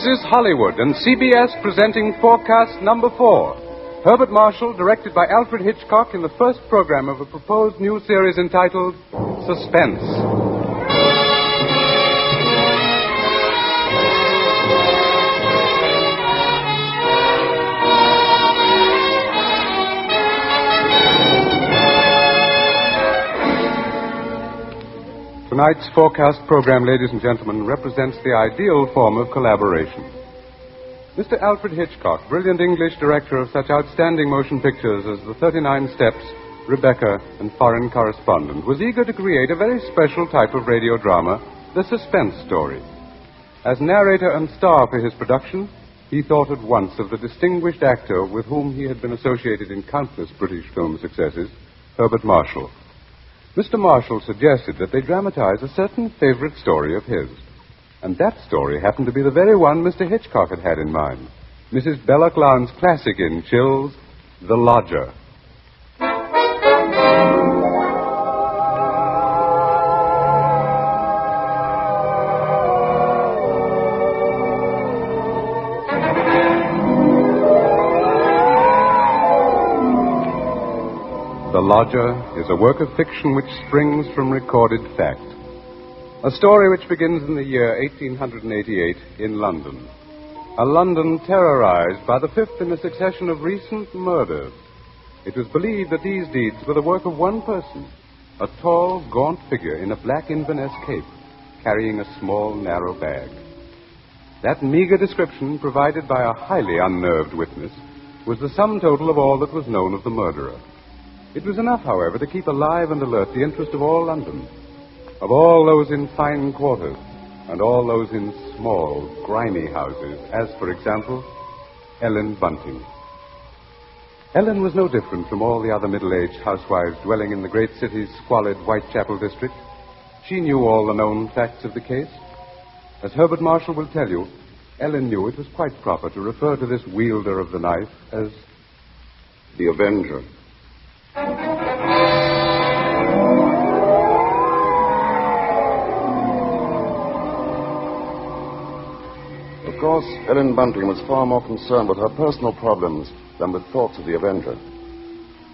is Hollywood and CBS presenting forecast number 4. Herbert Marshall, directed by Alfred Hitchcock in the first program of a proposed new series entitled Suspense. Tonight's forecast program, ladies and gentlemen, represents the ideal form of collaboration. Mr. Alfred Hitchcock, brilliant English director of such outstanding motion pictures as The 39 Steps, Rebecca, and Foreign Correspondent, was eager to create a very special type of radio drama, the suspense story. As narrator and star for his production, he thought at once of the distinguished actor with whom he had been associated in countless British film successes, Herbert Marshall. Mr. Marshall suggested that they dramatize a certain favorite story of his. And that story happened to be the very one Mr. Hitchcock had in mind. Mrs. Bella Clown's classic in Chills, The Lodger. The Lodger is a work of fiction which springs from recorded fact. A story which begins in the year 1888 in London. A London terrorized by the fifth in a succession of recent murders. It was believed that these deeds were the work of one person, a tall, gaunt figure in a black Inverness cape, carrying a small, narrow bag. That meager description, provided by a highly unnerved witness, was the sum total of all that was known of the murderer. It was enough, however, to keep alive and alert the interest of all London, of all those in fine quarters and all those in small, grimy houses, as, for example, Ellen Bunting. Ellen was no different from all the other middle-aged housewives dwelling in the great city's squalid Whitechapel district. She knew all the known facts of the case. As Herbert Marshall will tell you, Ellen knew it was quite proper to refer to this wielder of the knife as the Avenger. Of course, Ellen Bunting was far more concerned with her personal problems than with thoughts of the Avenger.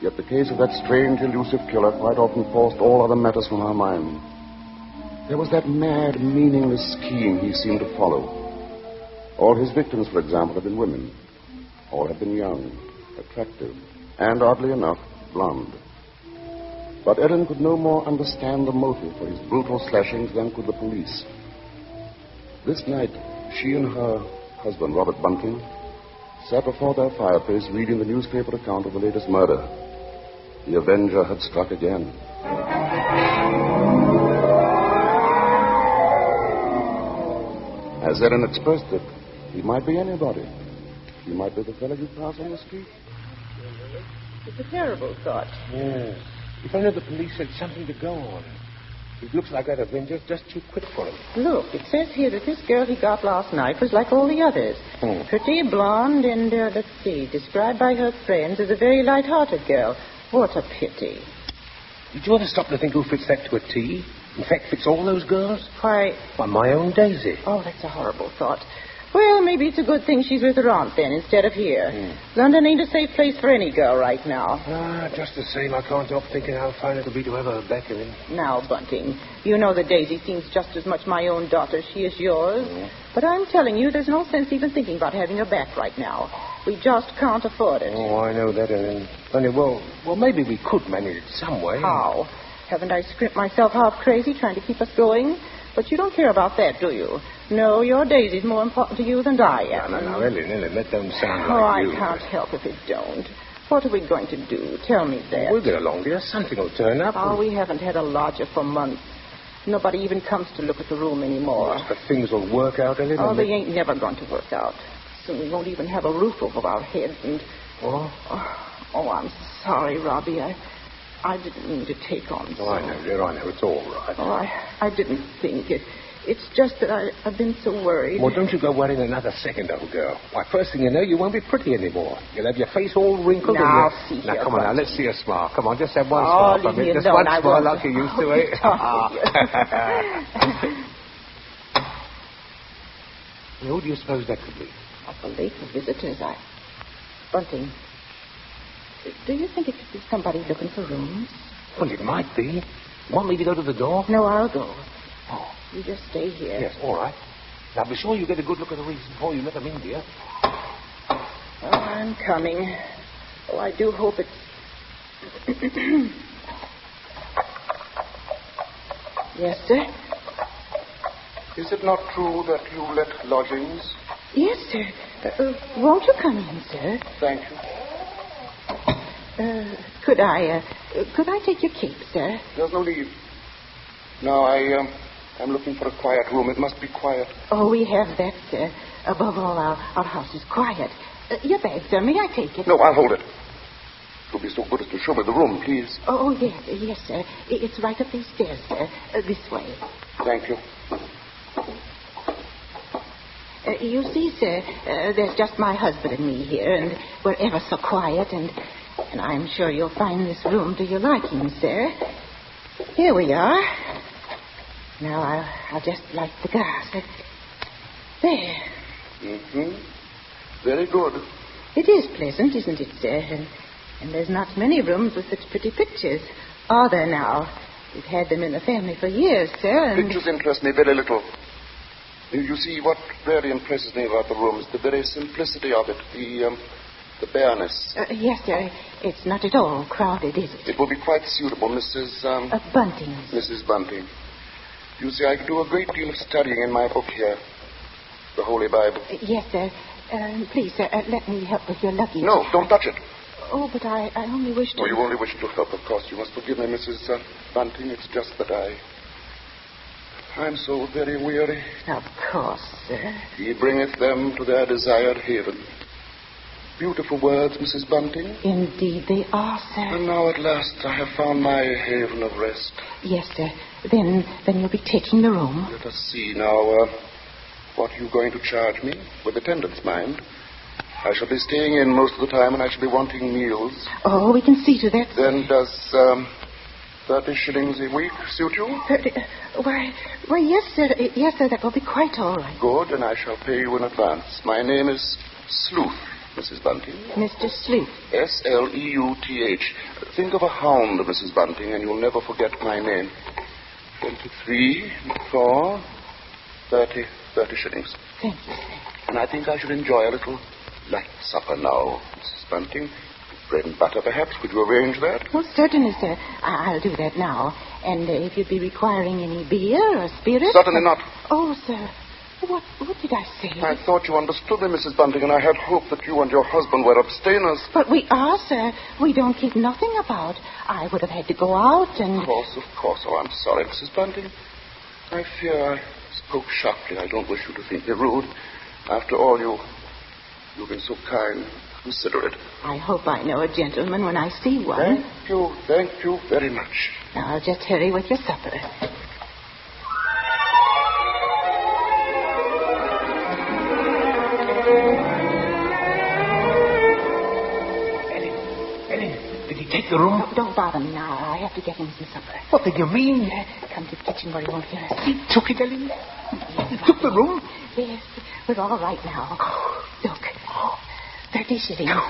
Yet the case of that strange, elusive killer quite often forced all other matters from her mind. There was that mad, meaningless scheme he seemed to follow. All his victims, for example, had been women. All had been young, attractive, and, oddly enough, blonde. But Ellen could no more understand the motive for his brutal slashings than could the police. This night, she and her husband, Robert Bunting, sat before their fireplace reading the newspaper account of the latest murder. The Avenger had struck again. As Ellen expressed it, he might be anybody. He might be the fellow you pass on the street. It's a terrible thought. Yes. If only the police had something to go on. It looks like that Avenger's just too quick for him. Look, it says here that this girl he got last night was like all the others. Pretty, blonde, and, let's see, described by her friends as a very light-hearted girl. What a pity. Did you ever stop to think who fits that to a T? In fact, fits all those girls? Why, my own Daisy. Oh, that's a horrible thought. Well, maybe it's a good thing she's with her aunt, then, instead of here. London ain't a safe place for any girl right now. Just the same, I can't help thinking how fine it'll be to have her back in him. Now, Bunting, you know that Daisy seems just as much my own daughter as she is yours. But I'm telling you, there's no sense even thinking about having her back right now. We just can't afford it. Oh, I know that, Ellen. Only, well, maybe we could manage it some way. How? Haven't I scrimped myself half crazy trying to keep us going? But you don't care about that, do you? No, your Daisy's more important to you than I am. No, Ellen, that don't sound like you. I can't help if it don't. What are we going to do? Tell me that. We'll get along, dear. Something will turn up. Oh, we haven't had a lodger for months. Nobody even comes to look at the room anymore. But things will work out, Ellen. Oh, they ain't never going to work out. Soon we won't even have a roof over our heads and... Oh, I'm sorry, Robbie. I didn't mean to take on so. Oh, I know, dear. I know. It's all right. Oh, I didn't think it. It's just that I've been so worried. Well, don't you go worrying another second, old girl. Why, first thing you know, you won't be pretty anymore. You'll have your face all wrinkled. Now, come on, now, let's see a smile. Come on, just have one smile from me. Just one smile like you used to, eh? Who do you suppose that could be? A late visitors. Bunting, do you think it could be somebody looking for rooms? Well, it might be. Want me to go to the door? No, I'll go. Oh. You just stay here. Yes, all right. Now, be sure you get a good look at the rooms before you let them in, dear. Oh, I'm coming. Oh, I do hope it's... Yes, sir? Is it not true that you let lodgings? Yes, sir. Won't you come in, sir? Thank you. Could I take your cape, sir? There's no need. Now, I'm looking for a quiet room. It must be quiet. Oh, we have that, sir. Above all, our house is quiet. Your bag, sir. May I take it? No, I'll hold it. You'll be so good as to show me the room, please. Oh, yes, sir. It's right up these stairs, sir. This way. Thank you. You see, sir, there's just my husband and me here, and we're ever so quiet, and I'm sure you'll find this room to your liking, sir. Here we are. Now, I'll just light the gas. There. Mm-hmm. Very good. It is pleasant, isn't it, sir? And there's not many rooms with such pretty pictures, are there now? We've had them in the family for years, sir, and... Pictures interest me very little. You see, what really impresses me about the room is the very simplicity of it, the bareness. Yes, sir. It's not at all crowded, is it? It will be quite suitable, Mrs. Bunting. Mrs. Bunting. You see, I could do a great deal of studying in my book here, the Holy Bible. Yes, sir. Please, sir, let me help with your luggage. No, don't touch it. Oh, but I only wish to... Oh, you only wish to help, of course. You must forgive me, Mrs. Bunting. It's just that I'm so very weary. Of course, sir. He bringeth them to their desired haven. Beautiful words, Mrs. Bunting. Indeed they are, sir. And now at last I have found my haven of rest. Yes, sir. Then you'll be taking the room. Let us see now. What are you going to charge me? With attendance, mind. I shall be staying in most of the time, and I shall be wanting meals. Oh, we can see to that. Then does 30 shillings a week suit you? 30? Why, yes, sir. Yes, sir, that will be quite all right. Good, and I shall pay you in advance. My name is Sleuth, Mrs. Bunting. Mr. Sleuth. Sleuth. Think of a hound, Mrs. Bunting, and you'll never forget my name. 23, 4, 30 shillings. Thank you, sir. And I think I should enjoy a little light supper now, Mrs. Bunting. Bread and butter, perhaps. Could you arrange that? Well, certainly, sir. I'll do that now. And if you'd be requiring any beer or spirits... Certainly not. Oh, sir. What did I say? I thought you understood me, Mrs. Bunting, and I had hoped that you and your husband were abstainers. But we are, sir. We don't keep nothing about. I would have had to go out and... Of course. Oh, I'm sorry, Mrs. Bunting. I fear I spoke sharply. I don't wish you to think me rude. After all, you've been so kind. Consider it. I hope I know a gentleman when I see one. Thank you very much. Now, I'll just hurry with your supper. Ellen, did he take the room? No, don't bother me now. I have to get him some supper. What did you mean? Come to the kitchen where he won't hear us. He took it, Ellen? He took the room? Yes, we're all right now. Look, 30 shillings.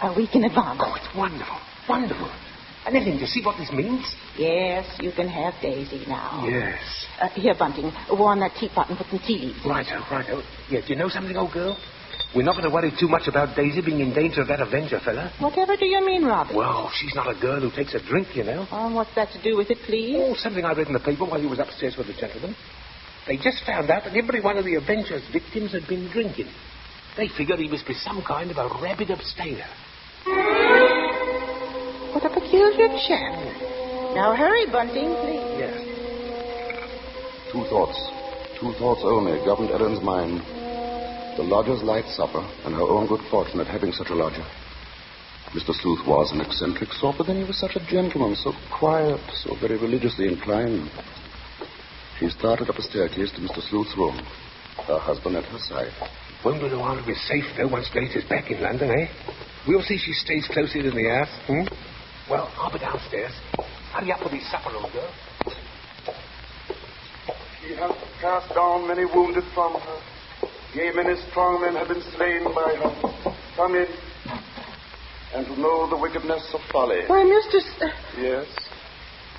A week in advance. Oh, it's wonderful. And Ellen, do you see what this means? Yes, you can have Daisy now. Yes. Here, Bunting, warm that teapot and put some tea leaves in. Righto. Yeah, do you know something, old girl? We're not going to worry too much about Daisy being in danger of that Avenger fella. Whatever do you mean, Robert? Well, she's not a girl who takes a drink, you know. What's that to do with it, please? Oh, something I read in the paper while he was upstairs with the gentleman. They just found out that every one of the Avenger's victims had been drinking. They figured he must be some kind of a rabid abstainer. What a peculiar chap. Now hurry, Bunting, please. Yes. Two thoughts only governed Ellen's mind. The lodger's light supper and her own good fortune at having such a lodger. Mr. Sleuth was an eccentric sort, but then he was such a gentleman, so quiet, so very religiously inclined. She started up a staircase to Mr. Sleuth's room, her husband at her side. Won't be long to be safe, though, once Grace is back in London, eh? We'll see she stays closer in the house. Well, I'll be downstairs. Hurry up with his supper, old girl. She has cast down many wounded from her. Yea, many strong men have been slain by her. Come in. And to know the wickedness of folly. Why, Mr. Yes?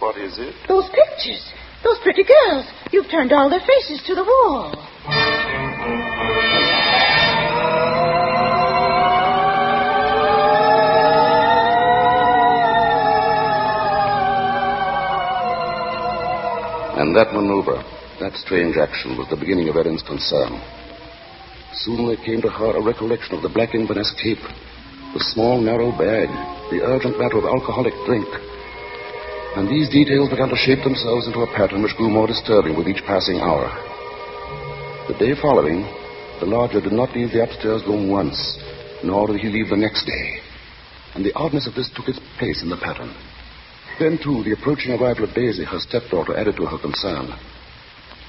What is it? Those pictures. Those pretty girls. You've turned all their faces to the wall. And that maneuver, that strange action, was the beginning of Ellen's concern. Soon there came to her a recollection of the Black Inverness Cape, the small, narrow bag, the urgent matter of alcoholic drink. And these details began to shape themselves into a pattern which grew more disturbing with each passing hour. The day following, the lodger did not leave the upstairs room once, nor did he leave the next day. And the oddness of this took its place in the pattern. Then, too, the approaching arrival of Daisy, her stepdaughter, added to her concern.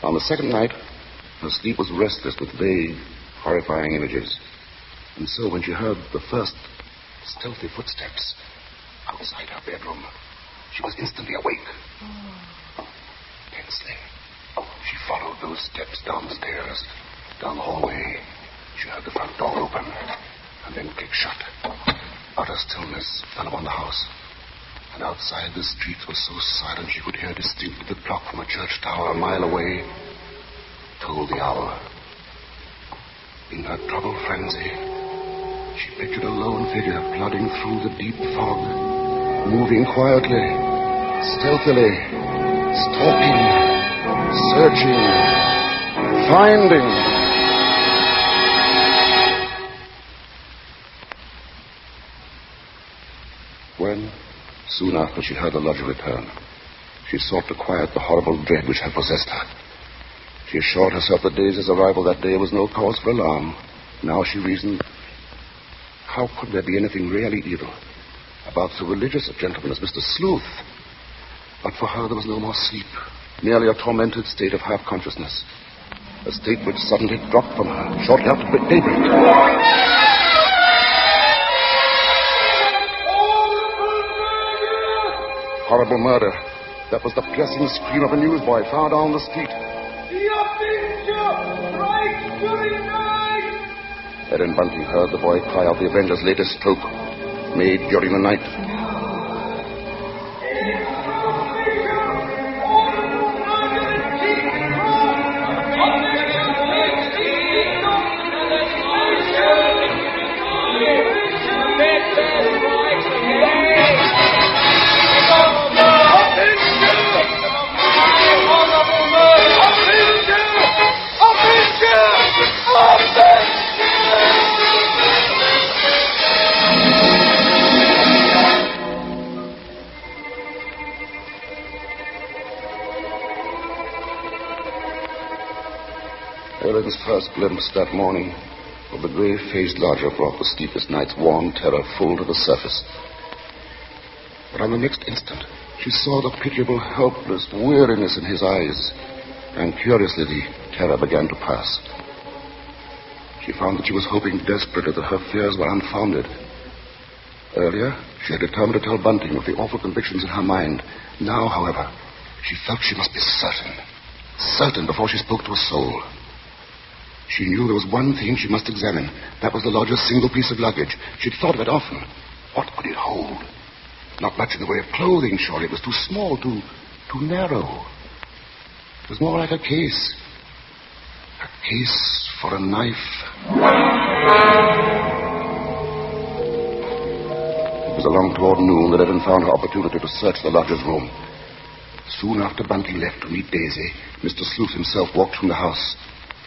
On the second night, her sleep was restless with vague, horrifying images. And so when she heard the first stealthy footsteps outside her bedroom, she was instantly awake. Tensely, she followed those steps down the stairs, down the hallway. She heard the front door open, and then click shut. Utter stillness fell upon the house. And outside the streets were so silent she could hear distinctly the clock from a church tower a mile away tolled the hour. In her troubled frenzy, she pictured a lone figure plodding through the deep fog, moving quietly, stealthily, stalking, searching, finding. When, soon after she heard the lodger return, she sought to quiet the horrible dread which had possessed her. She assured herself that Daisy's arrival that day was no cause for alarm. Now she reasoned, how could there be anything really evil about so religious a gentleman as Mr. Sleuth? But for her there was no more sleep, merely a tormented state of half-consciousness, a state which suddenly dropped from her shortly after daybreak. Horrible murder. That was the piercing scream of a newsboy far down the street. The Avenger! Right during night! Ellen Bunting heard the boy cry out the Avenger's latest stroke, made during the night. Ellen's first glimpse that morning of the grey-faced lodger brought the sleepless night's warm terror full to the surface. But on the next instant, she saw the pitiable, helpless weariness in his eyes, and curiously the terror began to pass. She found that she was hoping desperately that her fears were unfounded. Earlier, she had determined to tell Bunting of the awful convictions in her mind. Now, however, she felt she must be certain before she spoke to a soul. She knew there was one thing she must examine. That was the lodger's single piece of luggage. She'd thought of it often. What could it hold? Not much in the way of clothing, surely. It was too small, too narrow. It was more like a case. A case for a knife. It was along toward noon that Ellen found her opportunity to search the lodger's room. Soon after Bunting left to meet Daisy, Mr. Sleuth himself walked from the house.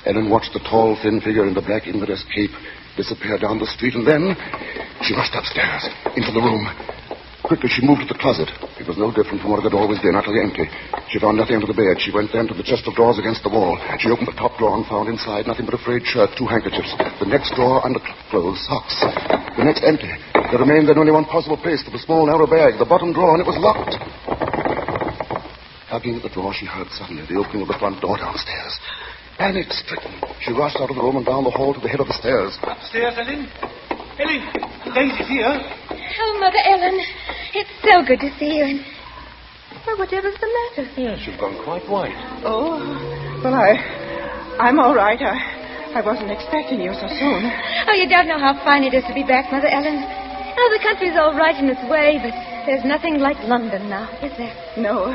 Ellen watched the tall, thin figure in the black Inverness cape disappear down the street, and then she rushed upstairs, into the room. Quickly, she moved to the closet. It was no different from what it had always been, utterly empty. She found nothing under the bed. She went then to the chest of drawers against the wall. She opened the top drawer and found inside nothing but a frayed shirt, 2 handkerchiefs. The next drawer, underclothes, socks. The next empty. There remained then only one possible place for the small, narrow bag, the bottom drawer, and it was locked. Tugging at the drawer, she heard suddenly the opening of the front door downstairs. Panic-stricken, she rushed out of the room and down the hall to the head of the stairs. Upstairs, Ellen? Ellen, Daisy's here. Oh, Mother Ellen, it's so good to see you. And well, whatever's the matter? Yes, you've gone quite white. Oh, well, I'm all right. I wasn't expecting you so soon. Oh, you don't know how fine it is to be back, Mother Ellen. Oh, the country's all right in its way, but there's nothing like London now, is there? No,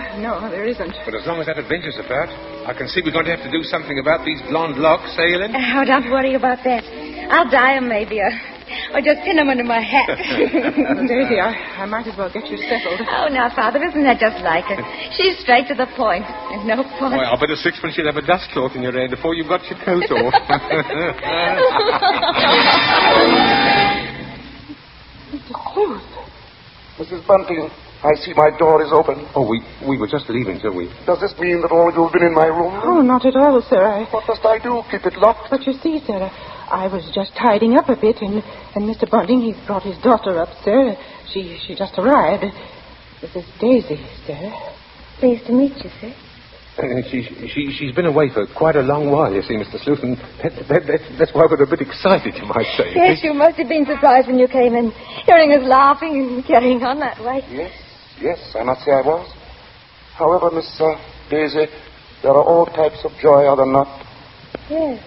there isn't. But as long as that Avenger's about, I can see we're going to have to do something about these blonde locks, eh, Ellen? Oh, don't worry about that. I'll dye 'em maybe, or just pin 'em under my hat. Daisy, I might as well get you settled. Oh, now, Father, isn't that just like her? She's straight to the point, and no point. Boy, I'll bet a sixpence you'll have a dust cloth in your hair before you've got your coat off. Mr. Sleuth. Mrs. Bunting, I see my door is open. Oh, we were just leaving, so we... Does this mean that all of you have been in my room? Oh, not at all, sir. What must I do? Keep it locked? But you see, sir, I was just tidying up a bit, and Mr. Bunting, he brought his daughter up, sir. She just arrived. This is Daisy, sir. Pleased to meet you, sir. She's been away for quite a long while, you see, Mr. Sleuth, and that's why we're a bit excited, you might say. Yes, you must have been surprised when you came in, hearing us laughing and carrying on that way. Yes, I must say I was. However, Miss Daisy, there are all types of joy, are there not? Yes,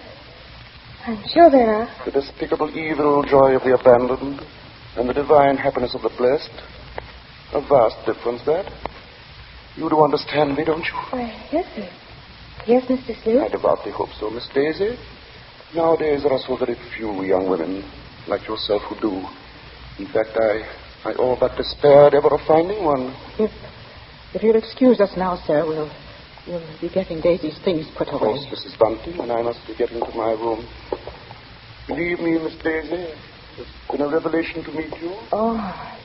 I'm sure there are. The despicable evil joy of the abandoned and the divine happiness of the blessed. A vast difference, that. You do understand me, don't you? Why, yes, sir. Yes, Mr. Sleuth. I devoutly hope so, Miss Daisy. Nowadays, there are so very few young women like yourself who do. In fact, I all but despaired ever of finding one. If you'll excuse us now, sir, we'll be getting Daisy's things put away. Of course, Mrs. Bunting, and I must be getting to my room. Believe me, Miss Daisy, it's been a revelation to meet you. Oh,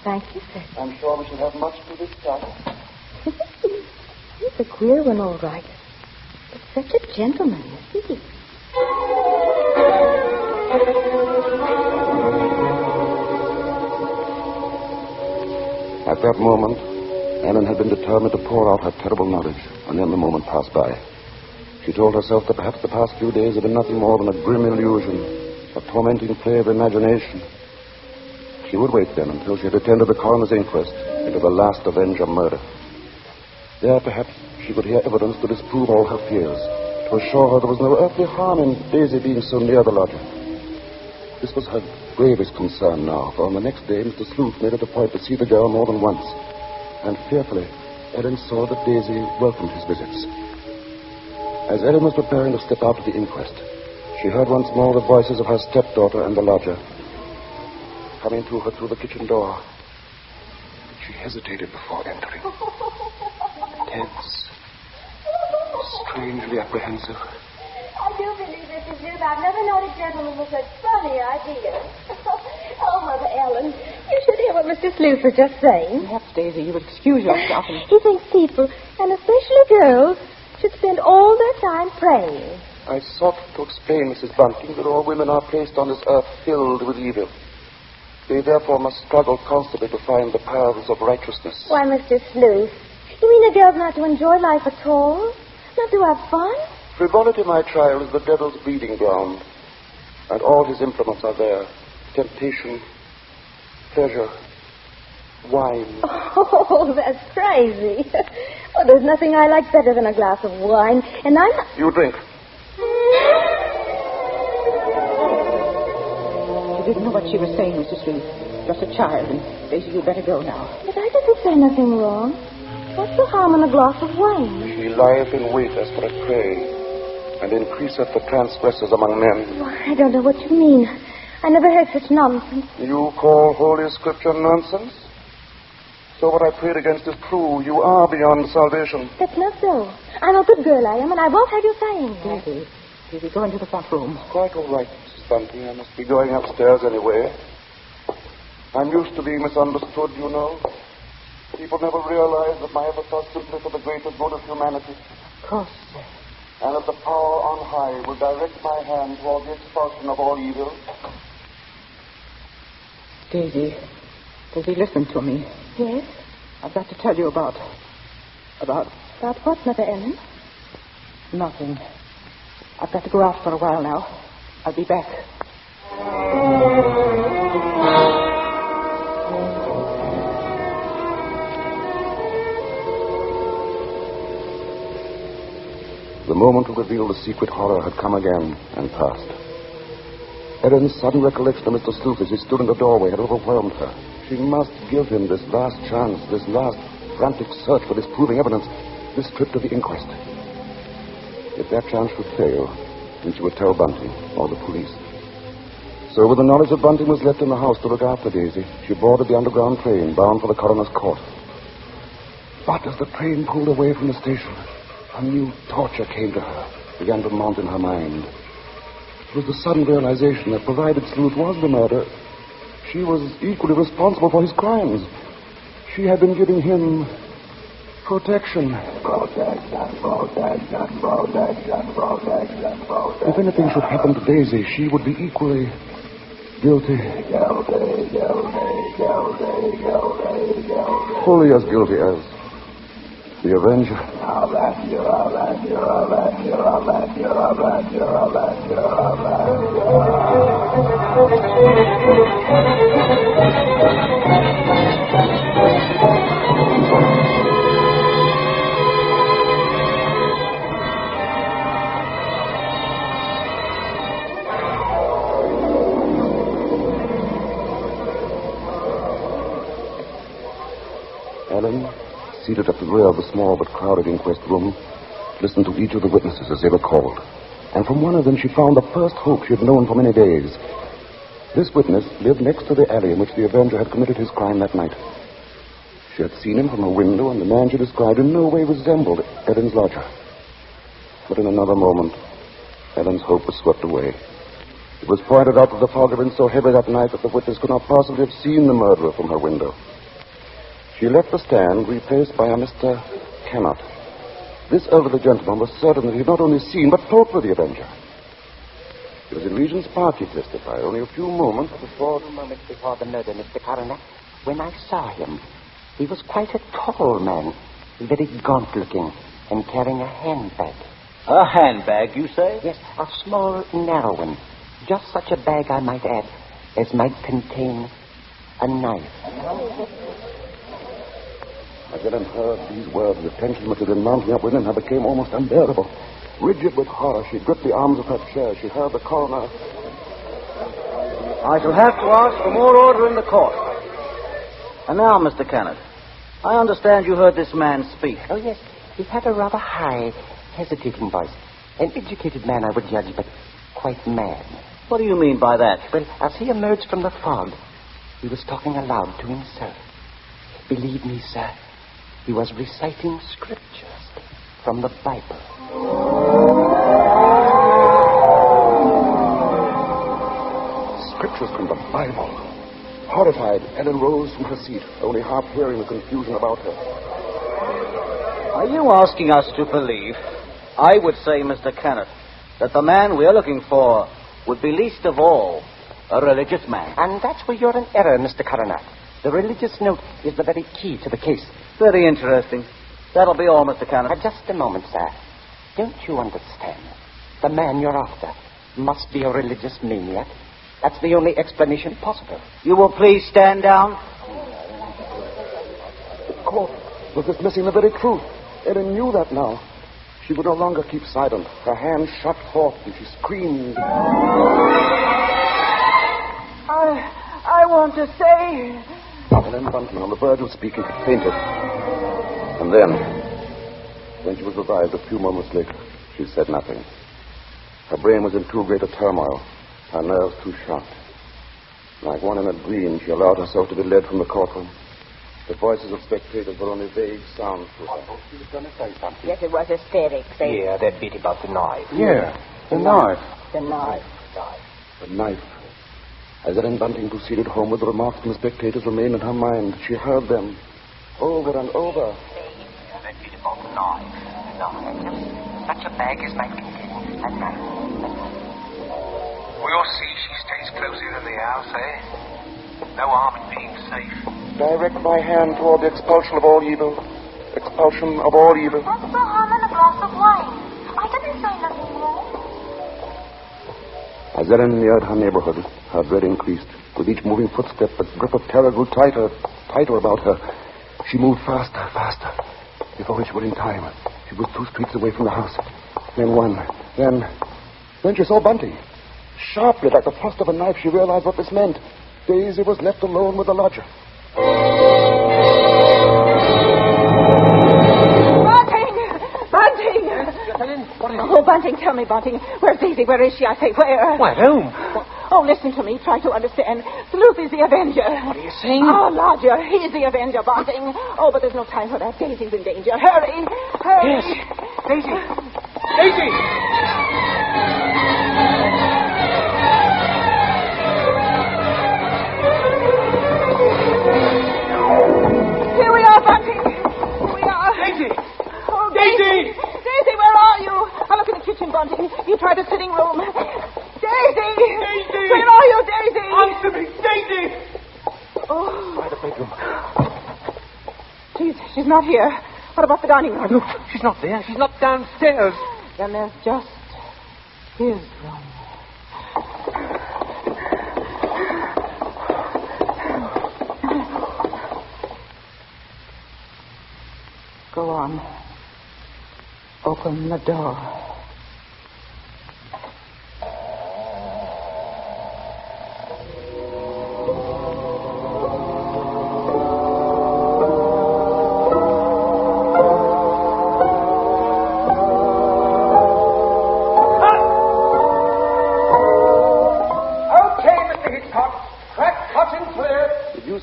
thank you, sir. I'm sure we shall have much to discuss. He's a queer one, all right. But such a gentleman, isn't he? At that moment, Ellen had been determined to pour out her terrible knowledge, and then the moment passed by. She told herself that perhaps the past few days had been nothing more than a grim illusion, a tormenting play of imagination. She would wait then until she had attended the coroner's inquest into the last Avenger murder. There, perhaps, she could hear evidence to disprove all her fears, to assure her there was no earthly harm in Daisy being so near the lodger. This was her gravest concern now, for on the next day, Mr. Sleuth made it a point to see the girl more than once. And fearfully, Ellen saw that Daisy welcomed his visits. As Ellen was preparing to step out of the inquest, she heard once more the voices of her stepdaughter and the lodger coming to her through the kitchen door. She hesitated before entering. Tense, strangely apprehensive. I do believe this is it. I've never known a gentleman with such funny ideas. Oh, Mother Ellen, you should hear what Mr. Sleuth was just saying. Perhaps, Daisy, you would excuse yourself. He thinks people, and especially girls, should spend all their time praying. I sought to explain, Mrs. Bunting, that all women are placed on this earth filled with evil. They therefore must struggle constantly to find the paths of righteousness. Why, Mr. Sleuth, you mean a girl's not to enjoy life at all? Not to have fun? Frivolity, my child, is the devil's breeding ground, and all his implements are there. Temptation, pleasure, wine. Oh, that's crazy. Oh, there's nothing I like better than a glass of wine, and I'm not... You drink. She didn't know what she was saying, Mrs. Sleuth. Just a child, and Daisy, you better go now. But I didn't say nothing wrong. What's the harm in a glass of wine? She lieth in wait as for a prey, and increaseth the transgressors among men. Oh, I don't know what you mean. I never heard such nonsense. You call Holy Scripture nonsense? So what I prayed against is true. You are beyond salvation. That's not so. I'm a good girl, I am, and I won't have you saying that. Daisy, go into the front room. Quite all right, Mrs. Bunting. I must be going upstairs anyway. I'm used to being misunderstood, you know. People never realize that my efforts are simply for the greater good of humanity. Of course, sir. And that the power on high will direct my hand toward the expulsion of all evil. Daisy, listen to me. Yes? I've got to tell you about About what, Mother Ellen? nothing. I've got to go out for a while now. I'll be back. The moment to reveal the secret horror had come again and passed. Ellen's sudden recollection of Mr. Sleuth as he stood in the doorway had overwhelmed her. She must give him this last chance, this last frantic search for disproving evidence, this trip to the inquest. If that chance should fail, then she would tell Bunting or the police. So with the knowledge that Bunting was left in the house to look after Daisy, she boarded the underground train bound for the coroner's court. But as the train pulled away from the station, a new torture came to her, began to mount in her mind. It was the sudden realization that provided Sleuth was the murderer, she was equally responsible for his crimes. She had been giving him protection. If anything should happen to Daisy, she would be equally guilty. Fully as guilty as the Avenger. Ellen, seated at the rear of the small but crowded inquest room, listened to each of the witnesses as they were called. And from one of them she found the first hope she had known for many days. This witness lived next to the alley in which the Avenger had committed his crime that night. She had seen him from her window, and the man she described in no way resembled Ellen's lodger. But in another moment, Ellen's hope was swept away. It was pointed out that the fog had been so heavy that night that the witness could not possibly have seen the murderer from her window. She left the stand, replaced by a Mr. Cannot. This elderly gentleman was certain that he had not only seen, but talked with the Avenger. It was in Regent's Park, he testified, only a few moments before the murder, Mr. Coroner. When I saw him, he was quite a tall man, very gaunt-looking, and carrying a handbag. A handbag, you say? Yes, a small, narrow one. Just such a bag, I might add, as might contain a knife. As Ellen heard these words, the tension which had been mounting up within her became almost unbearable. Rigid with horror, she gripped the arms of her chair. She heard the coroner. I shall have to ask for more order in the court. And now, Mr. Kenneth, I understand you heard this man speak. Oh, yes. He had a rather high, hesitating voice. An educated man, I would judge, but quite mad. What do you mean by that? Well, as he emerged from the fog, he was talking aloud to himself. Believe me, sir, he was reciting scriptures from the Bible. Scriptures from the Bible. Horrified, Ellen rose from her seat, only half hearing the confusion about her. Are you asking us to believe, I would say, Mr. Kenneth, that the man we're looking for would be least of all a religious man? And that's where you're in error, Mr. Coroner. The religious note is the very key to the case. Very interesting. That'll be all, Mr. Kenneth. Just a moment, sir. Don't you understand? The man you're after must be a religious maniac. That's the only explanation possible. You will please stand down. The court was dismissing the very truth. Ellen knew that now. She would no longer keep silent. Her hands shot forth and she screamed. I want to say... Ellen Bunting, on the verge of speaking, fainted. And then, when she was revived a few moments later, she said nothing. Her brain was in too great a turmoil, her nerves too sharp. Like one in a dream, she allowed herself to be led from the courtroom. The voices of spectators were only vague sounds to her. She was going to say something. Yes, it was hysterics. Yeah, that bit about the knife. Yeah, the knife. The knife. The knife. As Ellen Bunting proceeded homeward, the remarks from the spectators remained in her mind. She heard them over and over. That bit about the knife. Such a bag as might contain a knife. We'll see she stays close in the house, eh? No harm in being safe. Direct my hand toward the expulsion of all evil. Expulsion of all evil. What's the harm in a glass of wine? I didn't say nothing wrong. As Ellen neared her neighborhood, her dread increased. With each moving footstep, the grip of terror grew tighter about her. She moved faster. Before she was in time, she was 2 streets away from the house. Then one. Then she saw Bunting. Sharply, like the thrust of a knife, she realized what this meant. Daisy was left alone with the lodger. Bunting! What is it? Oh, Bunting, tell me, Bunting. Where's Daisy? Where is she? I say, where? Why, at home. Oh, listen to me. Try to understand. Sleuth is the Avenger. What are you saying? Oh, lodger, he's the Avenger, Bunting. Oh, but there's no time for that. Daisy's in danger. Hurry! Hurry! Yes. Daisy! Daisy! Here we are, Bunting. Here we are. Daisy! Oh, Daisy! Daisy, where are you? I'll look in the kitchen, Bunting. You try the sitting room. Daisy! Daisy! Where are you, Daisy? Answer me, Daisy! Oh, By the bedroom. she's not here. What about the dining room? Look, she's not there. She's not downstairs. Then there's just his room. Go on. Open the door.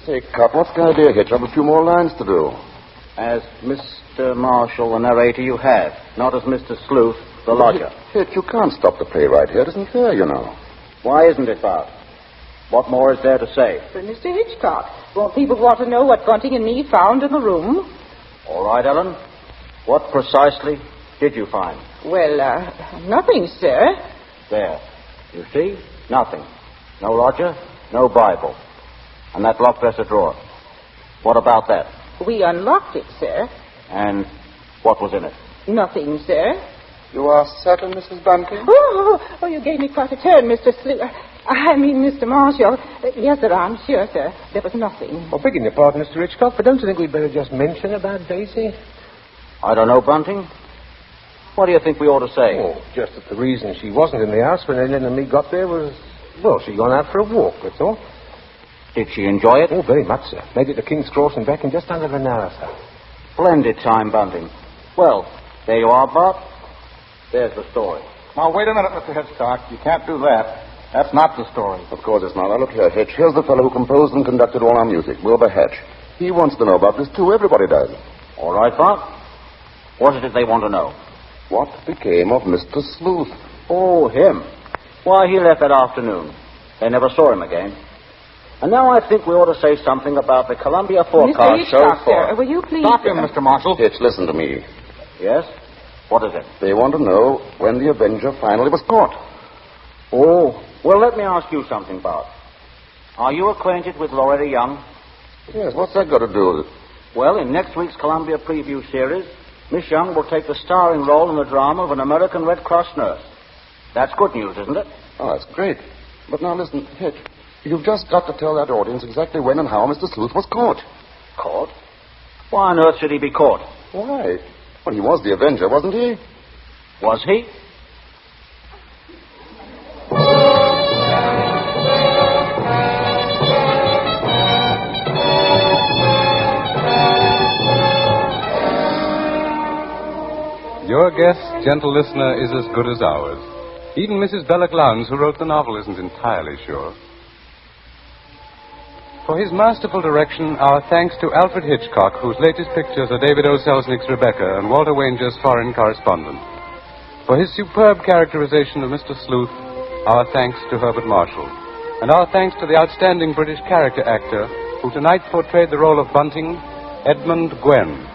Say, Cop, what's the idea, Hitch? I've a few more lines to do. As Mr. Marshall, the narrator, you have, not as Mr. Sleuth, the lodger. Hitch, you can't stop the play right here. It isn't fair, you know. Why isn't it, Bart? What more is there to say? But Mr. Hitchcock, won't people want to know what Bunting and me found in the room? All right, Ellen. What precisely did you find? Well, nothing, sir. There. You see? Nothing. No lodger, no Bible. And that locked dresser drawer. What about that? We unlocked it, sir. And what was in it? Nothing, sir. You are certain, Mrs. Bunting? Oh, you gave me quite a turn, Mr. Mr. Marshall. Yes, sir, I'm sure, sir. There was nothing. Oh, begging your pardon, Mr. Hitchcock, but don't you think we'd better just mention about Daisy? I don't know, Bunting. What do you think we ought to say? Oh, just that the reason she wasn't in the house when Ellen and me got there was, well, she'd gone out for a walk, that's all. Did she enjoy it? Oh, very much, sir. Made it to King's Cross and back in just under an hour, sir. Splendid time, Bunting. Well, there you are, Bart. There's the story. Now, wait a minute, Mr. Hitchcock. You can't do that. That's not the story. Of course it's not. Now, look here, Hitch. Here's the fellow who composed and conducted all our music, Wilbur Hatch. He wants to know about this, too. Everybody does. All right, Bart. What is it they want to know? What became of Mr. Sleuth? Oh, him. Why, he left that afternoon. They never saw him again. And now I think we ought to say something about the Columbia forecast Mr. Hitchcock, so far. sir, will you please... Stop him, Mr. Marshall. Hitch, listen to me. Yes? What is it? They want to know when the Avenger finally was caught. Oh, well, let me ask you something, Bart. Are you acquainted with Loretta Young? Yes, what's that got to do with it? Well, in next week's Columbia preview series, Miss Young will take the starring role in the drama of an American Red Cross nurse. That's good news, isn't it? Oh, that's great. But now listen, Hitch. You've just got to tell that audience exactly when and how Mr. Sleuth was caught. Caught? Why on earth should he be caught? Why? Well, he was the Avenger, wasn't he? Was he? Your guess, gentle listener, is as good as ours. Even Mrs. Belloc Lowndes, who wrote the novel, isn't entirely sure. For his masterful direction, our thanks to Alfred Hitchcock, whose latest pictures are David O. Selznick's Rebecca and Walter Wanger's Foreign Correspondent. For his superb characterization of Mr. Sleuth, our thanks to Herbert Marshall. And our thanks to the outstanding British character actor who tonight portrayed the role of Bunting, Edmund Gwen.